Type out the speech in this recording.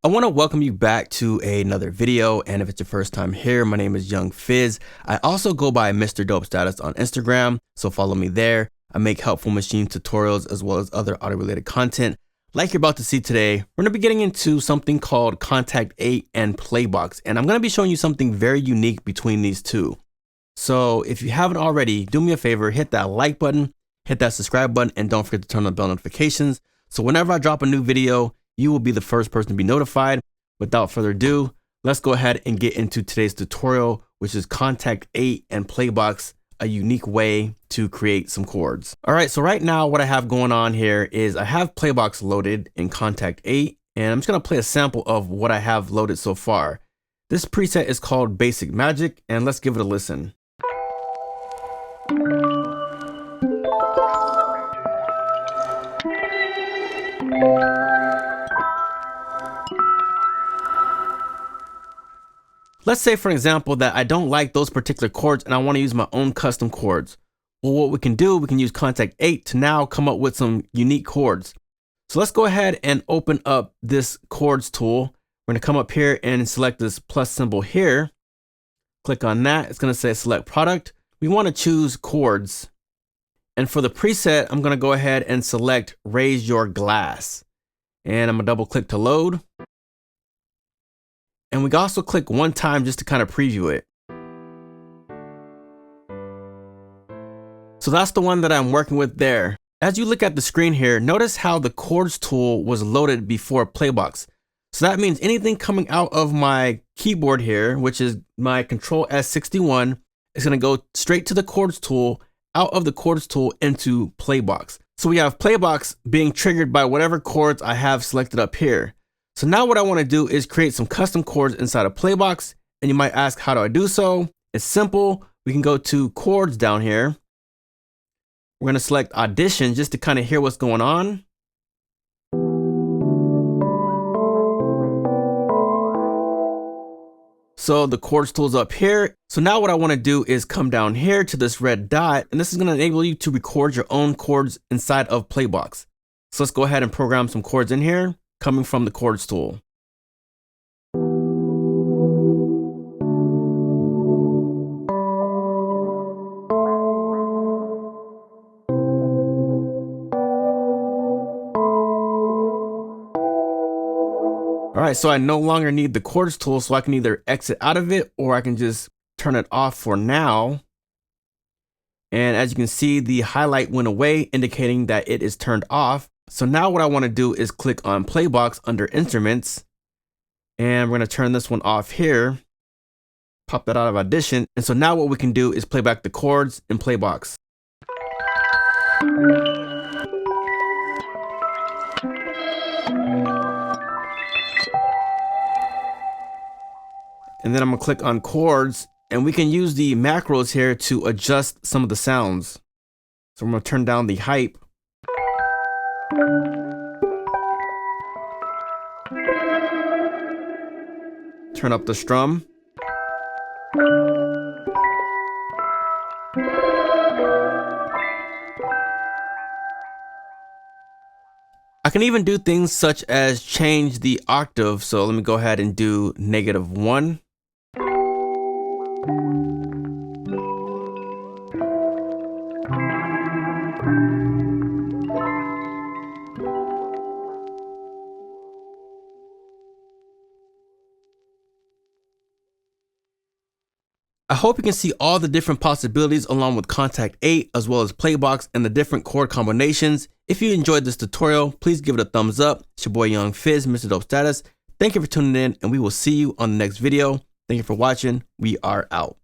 I want to welcome you back to another video, and if it's your first time here, my name is Young Fizz. I also go by mr.dopestatus on Instagram, so follow me there. I make helpful machine tutorials as well as other audio related content. Like you're about to see today, we're going to be getting into something called Kontakt 8 and Playbox, and I'm going to be showing you something very unique between these two. So if you haven't already, do me a favor, hit that like button, hit that subscribe button, and don't forget to turn on bell notifications. So whenever I drop a new video, you will be the first person to be notified. Without further ado, let's go ahead and get into today's tutorial, which is Kontakt 8 and Playbox, a unique way to create some chords. All right, so right now what I have going on here is I have Playbox loaded in Kontakt 8, and I'm just gonna play a sample of what I have loaded so far. This preset is called Basic Magic, and let's give it a listen. Let's say, for example, that I don't like those particular chords and I want to use my own custom chords. Well, what we can do, we can use Kontakt 8 to now come up with some unique chords. So let's go ahead and open up this chords tool. We're going to come up here and select this plus symbol here. Click on that. It's going to say select product. We want to choose chords. And for the preset, I'm going to go ahead and select raise your glass. And I'm going to double click to load. And we can also click one time just to kind of preview it. So that's the one that I'm working with there. As you look at the screen here, notice how the chords tool was loaded before Playbox. So that means anything coming out of my keyboard here, which is my Control S61, is going to go straight to the chords tool, out of the chords tool into Playbox. So we have Playbox being triggered by whatever chords I have selected up here. So now what I want to do is create some custom chords inside of Playbox. And you might ask, how do I do so? It's simple. We can go to chords down here. We're going to select audition just to kind of hear what's going on. So the chords tool's up here. So now what I want to do is come down here to this red dot, and this is going to enable you to record your own chords inside of Playbox. So let's go ahead and program some chords in here, coming from the chords tool. All right, so I no longer need the chords tool, so I can either exit out of it or I can just turn it off for now. And as you can see, the highlight went away, indicating that it is turned off. So now what I want to do is click on Playbox under Instruments, and we're going to turn this one off here, pop that out of Audition. And so now what we can do is play back the chords in Playbox. And then I'm going to click on chords, and we can use the macros here to adjust some of the sounds. So I'm going to turn down the hype. Turn up the strum. I can even do things such as change the octave. So let me go ahead and do -1. I hope you can see all the different possibilities along with Kontakt 8 as well as Playbox and the different chord combinations. If you enjoyed this tutorial, please give it a thumbs up. It's your boy Young Fizz, mr.dopestatus. Thank you for tuning in, and we will see you on the next video. Thank you for watching. We are out.